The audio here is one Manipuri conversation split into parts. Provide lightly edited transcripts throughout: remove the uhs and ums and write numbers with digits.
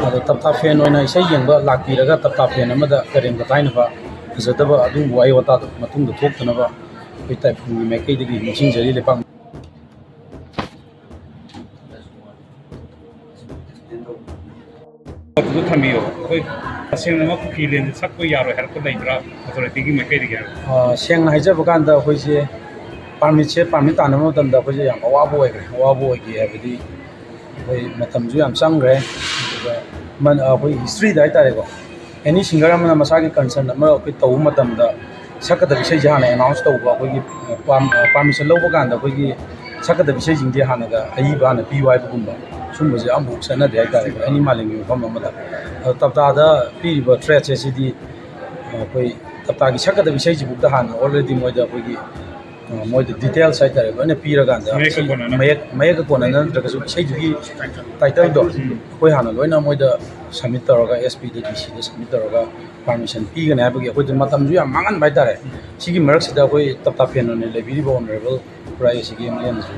ꯑꯗꯣ ꯇꯞꯇꯥ ꯐꯦꯟ ꯑꯣꯏꯅ ꯏꯁꯩ ꯌꯦꯡꯕ ꯂꯥꯛꯄꯤꯔꯒ ꯇꯞꯇꯥ ꯐꯦꯟ ꯑꯃꯗ ꯀꯔꯦꯝ ꯀꯊꯥꯏꯅꯕ ꯐꯖꯗꯕ ꯑꯗꯨꯒꯨꯝꯕ ꯋꯥꯍꯩ ꯋꯥꯇꯥꯗꯣ ꯃꯇꯨꯡꯗ ꯊꯣꯛꯇꯅꯕ ꯑꯩꯈꯣꯏ ꯇꯥꯏꯕꯪꯒꯤ ꯃꯥꯏꯀꯩꯗꯒꯤ ꯅꯤꯡꯁꯤꯡꯖꯔꯤ ꯂꯩꯄꯥꯛ ꯑꯗꯨ ꯊꯝꯕꯤꯌꯣ ꯑꯩꯈꯣꯏ ꯇꯁꯦꯡꯅꯃꯛ ꯀꯨꯀꯤꯂꯦꯟꯗ ꯁꯛꯄ ꯌꯥꯔꯣꯏ ꯍꯥꯏꯔꯛꯄ ꯂꯩꯕ꯭ꯔꯥ ꯑꯣꯊꯣꯔꯤꯇꯤꯒꯤ ꯃꯥꯏꯀꯩꯗꯒꯤ ꯁꯦꯡꯅ ꯍꯥꯏꯖꯕ ꯀꯥꯟꯗ ꯑꯩꯈꯣꯏꯁꯦ ꯄꯥꯔꯃꯤꯠ ꯇꯥꯟꯅꯕ ꯃꯇꯝꯗ ꯑꯩꯈꯣꯏꯁꯦ ꯌꯥꯝ ꯑꯋꯥꯕ ꯑꯣꯏꯈꯤ ꯍꯥꯏꯕꯗꯤ ꯑꯩꯈꯣꯏ ꯃꯇꯝꯁꯨ ꯌꯥꯝ ꯆꯪꯈ꯭ꯔꯦ ꯑꯗꯨꯒ ꯑꯩꯈꯣꯏ ꯍꯤꯁꯇ꯭ꯔꯤꯗ ꯍꯥꯏꯇꯥꯔꯦꯀꯣ ꯑꯦꯅꯤ ꯁꯤꯡꯒꯔ ꯑꯃꯅ ꯃꯁꯥꯒꯤ ꯀꯟꯁꯔꯟ ꯑꯃ ꯑꯩꯈꯣꯏ ꯇꯧꯕ ꯃꯇꯝꯗ ꯁꯛꯀꯗꯕ ꯏꯁꯩꯁꯦ ꯍꯥꯟꯅ ꯑꯦꯅꯥꯎꯟꯁ ꯇꯧꯕ ꯑꯩꯈꯣꯏꯒꯤ ꯄꯥꯔꯃꯤꯁꯟ ꯂꯧꯕ ꯀꯥꯟꯗ ꯑꯩꯈꯣꯏꯒꯤ ꯁꯛꯀꯗꯕ ꯏꯁꯩꯁꯤꯡꯁꯦ ꯍꯥꯟꯅꯒ ꯑꯏꯕ ꯍꯥꯟꯅ ꯄꯤꯌꯨ ꯍꯥꯏꯕꯒꯨꯝꯕ ꯁꯨꯝꯕꯁꯦ ꯑꯃꯐꯥꯎ ꯆꯠꯅꯗꯦ ꯍꯥꯏꯇꯥꯔꯦꯀꯣ ꯑꯦꯅꯤ ꯃꯥꯂꯦꯝꯒꯤ ꯃꯐꯝ ꯑꯃꯗ ꯇꯞꯇꯥꯗ ꯄꯤꯔꯤꯕ ꯊ꯭ꯔꯦꯠꯁꯦ ꯁꯤꯗꯤ ꯑꯩꯈꯣꯏ ꯇꯞꯇꯥꯒꯤ ꯁꯛꯀꯗꯕ ꯏꯁꯩꯁꯤꯐꯥꯎꯗ ꯍꯥꯟꯅ ꯑꯣꯜꯔꯦꯗꯤ ꯃꯣꯏꯗ ꯑꯩꯈꯣꯏꯒꯤ ꯃꯣꯏꯗ ꯗꯤꯇꯦꯜꯁ ꯍꯥꯏꯇꯥꯔꯦ ꯂꯣꯏꯅ ꯄꯤꯔꯀꯥꯟꯗ ꯃꯌꯦꯛꯀ ꯀꯣꯟꯅꯅ ꯅꯠꯇ꯭ꯔꯒꯁꯨ ꯏꯁꯩꯗꯨꯒꯤ ꯇꯥꯏꯇꯜꯗꯣ ꯑꯩꯈꯣꯏ ꯍꯥꯟꯅ ꯂꯣꯏꯅ ꯃꯣꯏꯗ ꯁꯕꯃꯤꯠ ꯇꯧꯔꯒ ꯑꯦꯁ ꯄꯤꯗ ꯗꯤ ꯁꯤꯗ ꯁꯕꯃꯤꯠ ꯇꯧꯔꯒ ꯄꯥꯔꯃꯤꯁꯟ ꯄꯤꯒꯅꯤ ꯍꯥꯏꯕꯒꯤ ꯑꯩꯈꯣꯏꯗ ꯃꯇꯝꯁꯨ ꯌꯥꯝ ꯃꯥꯡꯍꯟꯕ ꯍꯥꯏꯇꯥꯔꯦ ꯁꯤꯒꯤ ꯃꯔꯛꯁꯤꯗ ꯑꯩꯈꯣꯏ ꯇꯞꯇꯥ ꯐꯦꯟ ꯑꯣꯏꯅ ꯂꯩꯕꯤꯔꯤꯕ ꯑꯣꯅꯔꯦꯕꯜ ꯈꯨꯔꯥꯏ ꯑꯁꯤꯒꯤ ꯑꯦꯝ ꯑꯦꯜ ꯑꯦꯅꯁꯨ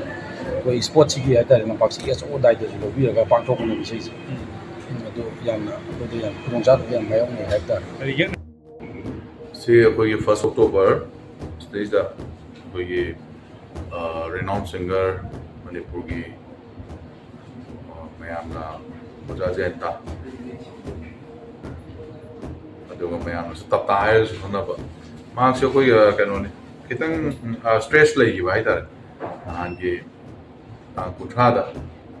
ꯑꯩꯈꯣꯏ ꯏꯁꯄꯣꯔꯠꯁꯤꯒꯤ ꯍꯥꯏꯇꯥꯔꯦ ꯂꯝꯄꯥꯛꯁꯤꯒꯤ ꯑꯆꯧꯕ ꯗꯥꯏꯇꯁꯨ ꯂꯧꯕꯤꯔꯒ ꯄꯥꯡꯊꯣꯛꯄꯅꯦꯕ ꯏꯁꯩꯁꯦ ꯑꯗꯨ ꯌꯥꯝꯅ ꯑꯩꯈꯣꯏꯗ ꯌꯥꯝ ꯈꯨꯗꯣꯡꯆꯥꯗꯕ ꯌꯥꯝ ꯃꯥꯌꯣꯛꯅꯩ ꯍꯥꯏꯕ ꯇꯥꯔꯦ ꯁꯤ ꯑꯩꯈꯣꯏꯒꯤ 1 ꯑꯣꯛꯇꯣꯕꯔ ꯁꯤꯗꯩꯁꯤꯗ ꯑꯩꯈꯣꯏꯒꯤ ꯔꯦꯅꯥꯎꯟ ꯁꯤꯡꯒꯔ ꯃꯅꯤꯄꯨꯔꯒꯤ ꯃꯌꯥꯝꯅ ꯑꯣꯖꯥ ꯖꯌꯟꯇ ꯑꯗꯨꯒ ꯃꯌꯥꯝꯅꯁꯨ ꯇꯞꯇꯥ ꯍꯥꯏꯔꯒꯁꯨ ꯈꯪꯅꯕ ꯃꯍꯥꯛꯁꯦ ꯑꯩꯈꯣꯏ ꯀꯩꯅꯣꯅꯤ ꯈꯤꯇꯪ ꯁ꯭ꯇ꯭ꯔꯦꯁ ꯂꯩꯈꯤꯕ ꯍꯥꯏꯇꯥꯔꯦ ꯅꯍꯥꯟꯒꯤ ꯇꯥꯡ 30ꯗ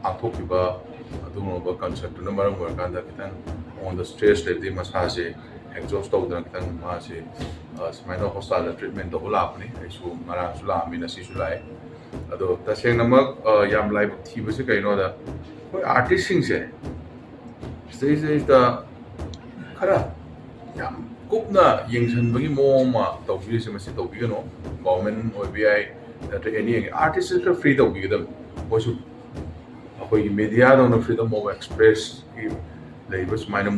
ꯄꯥꯡꯊꯣꯛꯈꯤꯕ ꯑꯗꯨꯒꯨꯝꯂꯕ ꯀꯟꯁꯔꯠꯇꯨꯅ ꯃꯔꯝ ꯑꯣꯏꯔꯀꯥꯟꯗ ꯈꯤꯇꯪ ꯃꯉꯣꯟꯗ ꯁ꯭ꯇ꯭ꯔꯦꯁ ꯂꯩꯕꯗꯤ ꯃꯁꯥꯁꯦ ꯑꯦꯛꯖꯣꯁ ꯇꯧꯗꯅ ꯈꯤꯇꯪ ꯃꯥꯁꯦ ꯁꯨꯃꯥꯏꯅ ꯍꯣꯁꯄꯤꯇꯥꯜꯗ ꯇ꯭ꯔꯤꯠꯃꯦꯟ ꯇꯧꯕ ꯂꯥꯛꯄꯅꯤ ꯑꯩꯁꯨ ꯉꯔꯥꯡꯁꯨ ꯂꯥꯛꯑꯝꯃꯤ ꯉꯁꯤꯁꯨ ꯂꯥꯛꯑꯦ ꯑꯗꯣ ꯇꯁꯦꯡꯅꯃꯛ ꯌꯥꯝ ꯂꯥꯏꯕꯛ ꯊꯤꯕꯁꯦ ꯀꯩꯅꯣꯗ ꯑꯩꯈꯣꯏ ꯑꯥꯔꯇꯤꯁꯁꯤꯡꯁꯦ ꯁꯤꯗꯩꯁꯤꯗ ꯈꯔ ꯌꯥꯝ ꯀꯨꯞꯅ ꯌꯦꯡꯁꯤꯟꯕꯒꯤ ꯃꯑꯣꯡ ꯑꯃ ꯇꯧꯕꯤꯔꯤꯁꯦ ꯃꯁꯤ ꯇꯧꯕꯤꯒꯅꯨ ꯒꯣꯚꯔꯟꯃꯦꯟ ꯑꯣꯏꯕ ꯌꯥꯏ ꯅꯠꯇ꯭ꯔꯒ ꯑꯦꯅꯤ ꯑꯥꯔꯇꯤꯁꯁꯦ ꯈꯔ ꯐ꯭ꯔꯤ ꯇꯧꯕꯤꯒꯗꯕꯅꯤ ꯃꯣꯏꯁꯨ ꯑꯩꯈꯣꯏꯒꯤ ꯃꯦꯗꯤꯌꯥꯗꯧꯅ ꯐ꯭ꯔꯤꯗꯝ ꯑꯣꯐ ꯑꯦꯛꯁꯄ꯭ꯔꯦꯁꯀꯤ ꯂꯩꯕ ꯁꯨꯃꯥꯏꯅ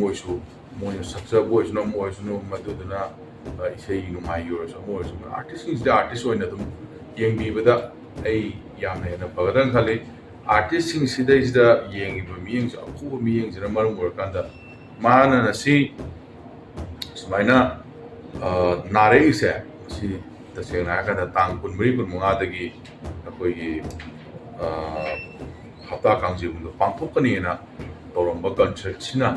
ꯃꯣꯏꯅ ꯁꯛꯆꯕ ꯑꯣꯏꯁꯅꯨ ꯑꯃ ꯑꯣꯏꯁꯅꯨ ꯃꯗꯨꯗꯨꯅ ꯏꯁꯩ ꯅꯣꯡꯃꯥꯏꯒꯤ ꯑꯣꯏꯔꯁꯨ ꯑꯃ ꯑꯣꯏꯔꯁꯨ ꯑꯥꯔꯇꯤꯁꯁꯤꯡꯁꯤꯗ ꯑꯥꯔꯇꯤꯁ ꯑꯣꯏꯅ ꯑꯗꯨꯝ ꯌꯦꯡꯕꯤꯕꯗ ꯑꯩ ꯌꯥꯝꯅ ꯍꯦꯟꯅ ꯐꯒꯗ꯭ꯔꯅ ꯈꯜꯂꯤ ꯑꯥꯔꯇꯤꯁꯁꯤꯡꯁꯤꯗꯩꯁꯤꯗ ꯌꯦꯡꯉꯤꯕ ꯃꯤꯠꯌꯦꯡꯁꯦ ꯑꯈꯨꯕ ꯃꯤꯠꯌꯦꯡꯁꯤꯅ ꯃꯔꯝ ꯑꯣꯏꯔꯀꯥꯟꯗ ꯃꯥꯅ ꯉꯁꯤ ꯁꯨꯃꯥꯏꯅ ꯅꯥꯔꯛꯏꯁꯦ ꯃꯁꯤ ꯇꯁꯦꯡꯅ ꯍꯥꯏꯔꯀꯥꯟꯗ ꯇꯥꯡ 24-25ꯗꯒꯤ ꯑꯩꯈꯣꯏꯒꯤ ꯍꯞꯇꯥ ꯀꯥꯡꯖꯩꯕꯨꯡꯗ ꯄꯥꯡꯊꯣꯛꯀꯅꯤꯅ ꯇꯧꯔꯝꯕ ꯀꯟꯁꯔꯠꯁꯤꯅ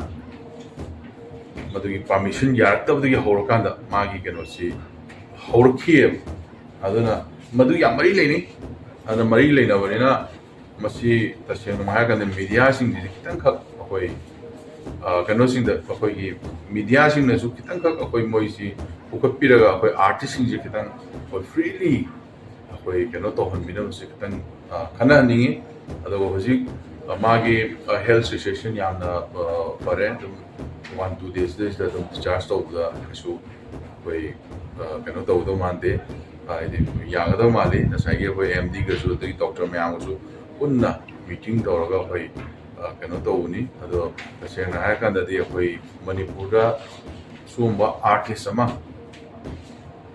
ꯃꯗꯨꯒꯤ ꯄꯥꯔꯃꯤꯁꯟ ꯌꯥꯔꯛꯇꯕꯗꯒꯤ ꯍꯧꯔꯀꯥꯟꯗ ꯃꯥꯒꯤ ꯀꯩꯅꯣꯁꯤ ꯍꯧꯔꯛꯈꯤꯑꯕ ꯑꯗꯨꯅ ꯃꯗꯨ ꯌꯥꯝ ꯃꯔꯤ ꯂꯩꯅꯩ ꯑꯗꯨꯅ ꯃꯔꯤ ꯂꯩꯅꯕꯅꯤ나 ꯃꯁꯤ ꯇꯁꯦꯡꯅ ꯍꯥꯏꯔꯀꯥꯟꯗ ꯃꯤꯗꯤꯌꯥꯁꯤꯡꯁꯤꯗꯤ ꯈꯤꯇꯪꯈꯛ ꯑꯩꯈꯣꯏ ꯀꯩꯅꯣꯁꯤꯡꯗ ꯑꯩꯈꯣꯏꯒꯤ ꯃꯤꯗꯤꯌꯥꯁꯤꯡꯅꯁꯨ ꯈꯤꯇꯪꯈꯛ ꯑꯩꯈꯣꯏ ꯃꯣꯏꯁꯤ ꯄꯨꯈꯠꯄꯤꯔꯒ ꯑꯩꯈꯣꯏ ꯑꯥꯔꯇꯤꯁꯁꯤꯡꯁꯤ ꯈꯤꯇꯪ ꯑꯩꯈꯣꯏ ꯐ꯭ꯔꯤꯂꯤ ꯑꯩꯈꯣꯏ ꯀꯩꯅꯣ ꯇꯧꯍꯟꯕꯤꯅꯕꯁꯦ ꯈꯤꯇꯪ ꯈꯟꯅꯍꯟꯅꯤꯡꯉꯤ ꯑꯗꯨꯒ ꯍꯧꯖꯤꯛ ꯃꯥꯒꯤ ꯍꯦꯜꯊ ꯁꯤꯆꯨꯋꯦꯁꯟ ꯌꯥꯝꯅ ꯐꯔꯦ ꯑꯗꯨꯝ 1-2 ꯗꯦꯖꯁꯤꯗꯩꯁꯤꯗ ꯑꯗꯨꯝ ꯗꯤꯁꯆꯥꯔꯖ ꯇꯧꯕꯗ ꯀꯩꯁꯨ ꯑꯩꯈꯣꯏ ꯀꯩꯅꯣ ꯇꯧꯒꯗꯧ ꯃꯥꯟꯗꯦ ꯍꯥꯏꯗꯤ ꯌꯥꯒꯗꯧ ꯃꯥꯜꯂꯤ ꯉꯁꯥꯏꯒꯤ ꯑꯩꯈꯣꯏ MDꯒꯁꯨ ꯑꯗꯒꯤ ꯗꯣꯛꯇꯔ ꯃꯌꯥꯝꯒꯁꯨ ꯄꯨꯟꯅ ꯃꯤꯇꯤꯡ ꯇꯧꯔꯒ ꯑꯩꯈꯣꯏ ꯀꯩꯅꯣ ꯇꯧꯕꯅꯤ ꯑꯗꯣ ꯇꯁꯦꯡꯅ ꯍꯥꯏꯔꯀꯥꯟꯗꯗꯤ ꯑꯩꯈꯣꯏ ꯃꯅꯤꯄꯨꯔꯗ ꯁꯤꯒꯨꯝꯕ ꯑꯥꯔꯇꯤꯁ ꯑꯃ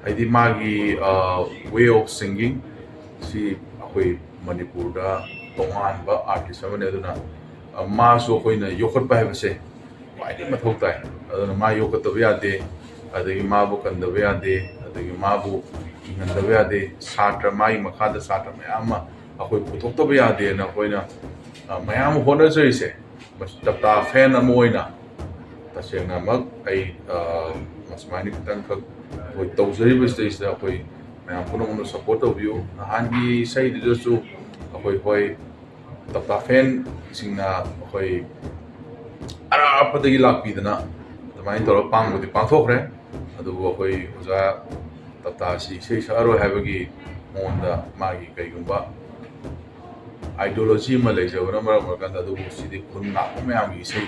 ꯍꯥꯏꯗꯤ ꯃꯥꯒꯤ ꯋꯦ ꯑꯣꯐ ꯁꯤꯡꯒꯤꯡ ꯁꯤ ꯑꯩꯈꯣꯏ ꯃꯅꯤꯄꯨꯔꯗ ꯇꯣꯉꯥꯟꯕ ꯑꯥꯔꯇꯤꯁ ꯑꯃꯅꯤ ꯑꯗꯨꯅ ꯃꯥꯁꯨ ꯑꯩꯈꯣꯏꯅ ꯌꯣꯛꯈꯠꯄ ꯍꯥꯏꯕꯁꯦ ꯈ꯭ꯋꯥꯏꯗꯒꯤ ꯃꯊꯧ ꯇꯥꯏ ꯑꯗꯨꯅ ꯃꯥ ꯌꯣꯛꯈꯠꯇꯕ ꯌꯥꯗꯦ ꯑꯗꯒꯤ ꯃꯥꯕꯨ ꯀꯟꯗꯕ ꯌꯥꯗꯦ ꯑꯗꯒꯤ ꯃꯥꯕꯨ ꯀꯤꯍꯟꯗꯕ ꯌꯥꯗꯦ ꯁꯥꯇ꯭ꯔ ꯃꯥꯒꯤ ꯃꯈꯥꯗ ꯁꯥꯇ꯭ꯔ ꯃꯌꯥꯝ ꯑꯃ ꯑꯩꯈꯣꯏ ꯄꯨꯊꯣꯛꯇꯕ ꯌꯥꯗꯦꯅ ꯑꯩꯈꯣꯏꯅ ꯃꯌꯥꯝ ꯍꯣꯠꯅꯖꯔꯤꯁꯦ ꯇꯞꯇꯥ ꯐꯦꯟ ꯑꯃ ꯑꯣꯏꯅ ꯇꯁꯦꯡꯅꯃꯛ ꯑꯩ ꯁꯨꯃꯥꯏꯅ ꯈꯤꯇꯪꯈꯛ ꯑꯩꯈꯣই ꯇꯧꯖꯔꯤꯕꯁꯤꯗꯩꯁꯤꯗ ꯑꯩꯈꯣꯏ ꯃꯌꯥꯝ ꯄꯨꯝꯅꯃꯛꯅ ꯁꯞꯄꯣꯔꯠ ꯇꯧꯕꯤꯌꯨ ꯅꯍꯥꯟꯒꯤ ꯏꯁꯩꯗꯨꯗꯁꯨ ꯑꯩꯈꯣꯏ ꯍꯣꯏ ꯇꯞꯇꯥ ꯐꯦꯟꯁꯤꯡꯅ ꯑꯩꯈꯣꯏ ꯑꯔꯥꯞꯄꯗꯒꯤ ꯂꯥꯛꯄꯤꯗꯅ ꯑꯗꯨꯃꯥꯏꯅ ꯇꯧꯔꯒ ꯄꯥꯡꯕꯨꯗꯤ ꯄꯥꯡꯊꯣꯛꯈ꯭ꯔꯦ ꯑꯗꯨꯕꯨ ꯑꯩꯈꯣꯏ ꯑꯣꯖꯥ ꯇꯞꯇꯥꯁꯤ ꯏꯁꯩ ꯁꯛꯑꯔꯣꯏ ꯍꯥꯏꯕꯒꯤ ꯃꯉꯣꯟꯗ ꯃꯥꯒꯤ ꯀꯩꯒꯨꯝꯕ ꯑꯥꯏꯗꯤꯌꯣꯂꯣꯖꯤ ꯑꯃ ꯂꯩꯖꯕꯅ ꯃꯔꯝ ꯑꯣꯏꯔꯀꯥꯟꯗ ꯑꯗꯨꯕꯨ ꯁꯤꯗꯤ ꯈꯨꯟ ꯉꯥꯛꯄ ꯃꯌꯥꯝꯒꯤ ꯏꯁꯩ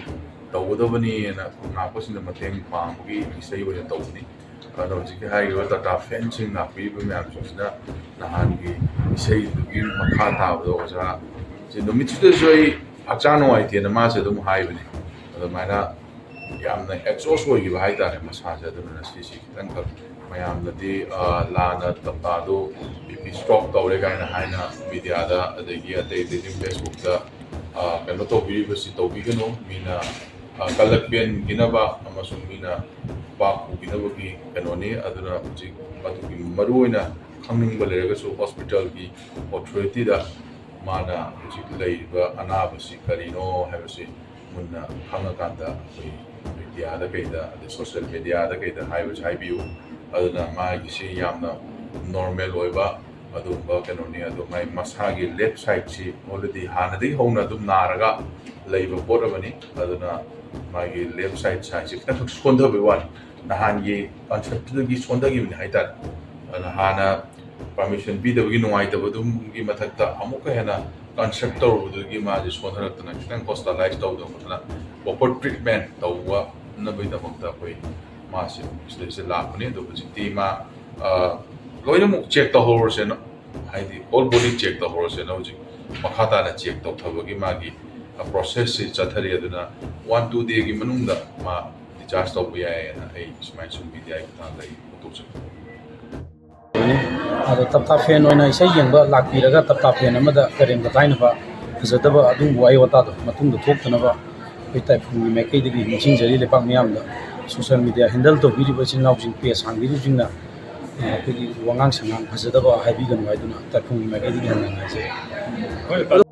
ꯇꯧꯒꯗꯕꯅꯤꯅ ꯈꯨꯟ ꯉꯥꯛꯄꯁꯤꯡꯗ ꯃꯇꯦꯡ ꯄꯥꯡꯕꯒꯤ ꯏꯁꯩ ꯑꯣꯏꯅ ꯇꯧꯕꯅꯤ ꯑꯗꯨꯅ ꯍꯧꯖꯤꯛꯀꯤ ꯍꯥꯏꯔꯤꯕ ꯇꯥꯇꯥ ꯐꯦꯟꯁꯤꯡ ꯂꯥꯛꯄꯤꯔꯤꯕ ꯃꯌꯥꯝꯁꯤꯡꯁꯤꯅ ꯅꯍꯥꯟꯒꯤ ꯏꯁꯩꯗꯨꯒꯤ ꯃꯈꯥ ꯇꯥꯕꯗ ꯑꯣꯖꯥ ꯁꯤ ꯅꯨꯃꯤꯠꯁꯤꯗꯁꯨ ꯑꯩ ꯍꯛꯆꯥꯡ ꯅꯨꯡꯉꯥꯏꯇꯦꯅ ꯃꯥꯁꯦ ꯑꯗꯨꯝ ꯍꯥꯏꯕꯅꯤ ꯑꯗꯨꯃꯥꯏꯅ ꯌꯥꯝꯅ ꯑꯦꯛꯖꯣꯁ ꯑꯣꯏꯈꯤꯕ ꯍꯥꯏꯇꯥꯔꯦ ꯃꯁꯥꯁꯦ ꯑꯗꯨꯅ ꯁꯤꯁꯤ ꯈꯤꯇꯪꯈꯛ ꯃꯌꯥꯝꯅꯗꯤ ꯂꯥꯟꯅ ꯇꯞꯇꯥꯗꯨ BP ꯁ꯭ꯇ꯭ꯔꯣꯛ ꯇꯧꯔꯦ ꯀꯥꯏꯅ ꯍꯥꯏꯅ ꯃꯤꯗꯤꯌꯥꯗ ꯑꯗꯒꯤ ꯑꯇꯩ ꯑꯇꯩ ꯐꯦꯁꯕꯨꯛꯇ ꯀꯩꯅꯣ ꯇꯧꯕꯤꯔꯤꯕꯁꯤ ꯇꯧꯕꯤꯒꯅꯨ ꯃꯤꯅ ꯀꯂꯛ ꯄꯦꯟꯈꯤꯅꯕ ꯑꯃꯁꯨꯡ ꯃꯤꯅ ꯄꯥꯛ ꯄꯨꯈꯤꯅꯕꯒꯤ ꯀꯩꯅꯣꯅꯤ ꯑꯗꯨꯅ ꯍꯧꯖꯤꯛ ꯃꯗꯨꯒꯤ ꯃꯔꯨꯑꯣꯏꯅ ꯈꯪꯅꯤꯡꯕ ꯂꯩꯔꯒꯁꯨ ꯍꯣꯁꯄꯤꯇꯥꯜꯒꯤ ꯑꯣꯊꯣꯔꯤꯇꯤꯗ ꯃꯥꯅ ꯍꯧꯖꯤꯛ ꯂꯩꯔꯤꯕ ꯑꯅꯥꯕꯁꯤ ꯀꯔꯤꯅꯣ ꯍꯥꯏꯕꯁꯤ ꯃꯨꯟꯅ ꯈꯪꯉꯀꯥꯟꯗ ꯑꯩꯈꯣꯏ ꯃꯤꯗꯤꯌꯥꯗ ꯀꯩꯗ ꯑꯗꯩ ꯁꯣꯁꯤꯌꯦꯜ ꯃꯤꯗꯤꯌꯥꯗ ꯀꯩꯗ ꯍꯥꯏꯕꯤꯌꯨ ꯑꯗꯨꯅ ꯃꯥꯒꯤꯁꯤ ꯌꯥꯝꯅ ꯅꯣꯔꯃꯦꯜ ꯑꯣꯏꯕ ꯑꯗꯨꯒꯨꯝꯕ ꯀꯩꯅꯣꯅꯤ ꯑꯗꯣ ꯃꯥꯏ ꯃꯁꯥꯒꯤ ꯂꯦꯐ ꯁꯥꯏꯠꯁꯤ ꯑꯣꯜꯔꯦꯗꯤ ꯍꯥꯟꯅꯗꯒꯤ ꯍꯧꯅ ꯑꯗꯨꯝ ꯅꯥꯔꯒ ꯂꯩꯕ ꯄꯣꯠ ꯑꯃꯅꯤ ꯑꯗꯨꯅ ꯃꯥꯒꯤ ꯂꯦꯐ ꯁꯥꯏꯠꯁꯤ ꯈꯤꯇꯪꯈꯛ ꯁꯣꯟꯊꯕꯒꯤ ꯋꯥꯅꯤ ꯅꯍꯥꯟꯒꯤ ꯀꯟꯁꯦꯞꯇꯨꯗꯒꯤ ꯁꯣꯟꯊꯈꯤꯕꯅꯤ ꯍꯥꯏꯇꯥꯔꯦ ꯑꯗꯨꯅ ꯍꯥꯟꯅ ꯄꯥꯔꯃꯤꯁꯟ ꯄꯤꯗꯕꯒꯤ ꯅꯨꯡꯉꯥꯏꯇꯕꯗꯨꯒꯤ ꯃꯊꯛꯇ ꯑꯃꯨꯛꯀ ꯍꯦꯟꯅ ꯀꯟꯁꯦꯞ ꯇꯧꯔꯨꯕꯗꯨꯒꯤ ꯃꯥꯁꯦ ꯁꯣꯟꯊꯔꯛꯇꯅ ꯈꯤꯇꯪ ꯍꯣꯁꯄꯤꯇꯥꯂꯥꯏꯁ ꯇꯧꯗꯅ ꯈꯣꯠꯇꯅ ꯄ꯭ꯔꯣꯄꯔ ꯇ꯭ꯔꯤꯠꯃꯦꯟ ꯇꯧꯅꯕꯒꯤꯗꯃꯛꯇ ꯑꯩꯈꯣꯏ ꯃꯥꯁꯦ ꯁꯤꯗꯩꯁꯤꯗ ꯂꯥꯛꯄꯅꯤ ꯑꯗꯣ ꯍꯧꯖꯤꯛꯇꯤ ꯃꯥ ꯂꯣꯏꯅꯃꯛ ꯆꯦꯛ ꯇꯧꯍꯧꯔꯁꯦꯅ ꯍꯥꯏꯗꯤ ꯍꯣꯜ ꯕꯣꯗꯤ ꯆꯦꯛ ꯇꯧꯍꯧꯔꯁꯦꯅ ꯍꯧꯖꯤꯛ ꯃꯈꯥ ꯇꯥꯅ ꯆꯦꯛ ꯇꯧꯊꯕꯒꯤ ꯃꯥꯒꯤ ꯄ꯭ꯔꯣꯁꯦꯁꯁꯤ ꯆꯠꯊꯔꯤ ꯑꯗꯨꯅ 1-2 ꯗꯦꯒꯤ ꯃꯅꯨꯡꯗ ꯃꯥ ꯗꯤꯆꯥꯔꯖ ꯇꯧꯕ ꯌꯥꯏꯌꯦꯅ ꯑꯩ ꯁꯨꯃꯥꯏꯅ ꯁꯨꯝ ꯃꯤꯗꯤꯌꯥꯒꯤ ꯈꯨꯠꯊꯥꯡꯗ ꯑꯩ ꯐꯣꯡꯗꯣꯛꯆꯩ ꯑꯗꯣ ꯇꯞꯇꯥ ꯐꯦꯟ ꯑꯣꯏꯅ ꯏꯁꯩ ꯌꯦꯡꯕ ꯂꯥꯛꯄꯤꯔꯒ ꯇꯞꯇꯥ ꯐꯦꯟ ꯑꯃꯗ ꯀꯔꯦꯝ ꯀꯊꯥꯏꯅꯕ ꯐꯖꯗꯕ ꯑꯗꯨꯒꯨꯝꯕ ꯋꯥꯍꯩ ꯋꯥꯇꯥꯗꯣ ꯃꯇꯨꯡꯗ ꯊꯣꯛꯇꯅꯕ ꯑꯩꯈꯣꯏ ꯇꯥꯏꯐꯨꯒꯤ ꯃꯥꯏꯀꯩꯗꯒꯤ ꯅꯤꯡꯁꯤꯡꯖꯔꯤ ꯂꯩꯄꯥꯛ ꯃꯤꯌꯥꯝꯗ ꯁꯣꯁꯤꯌꯦꯜ ꯃꯤꯗꯤꯌꯥ ꯍꯦꯟꯗꯜ ꯇꯧꯕꯤꯔꯤꯕ ꯏꯆꯤꯜ ꯏꯅꯥꯎꯁꯤꯡ ꯄꯦꯖ ꯍꯥꯡꯕꯤꯔꯤꯕꯁꯤꯡꯅ ꯑꯩꯈꯣꯏꯒꯤ ꯋꯥꯉꯥꯡ ꯁꯉꯥꯡ ꯐꯖꯗꯕ ꯍꯥꯏꯕꯤꯒꯅꯨ ꯍꯥꯏꯗꯨꯅ ꯇꯥꯏꯐꯨꯒꯤ ꯃꯥꯏꯀꯩꯗꯒꯤ ꯍꯟꯅ ꯍꯥꯏꯖꯩ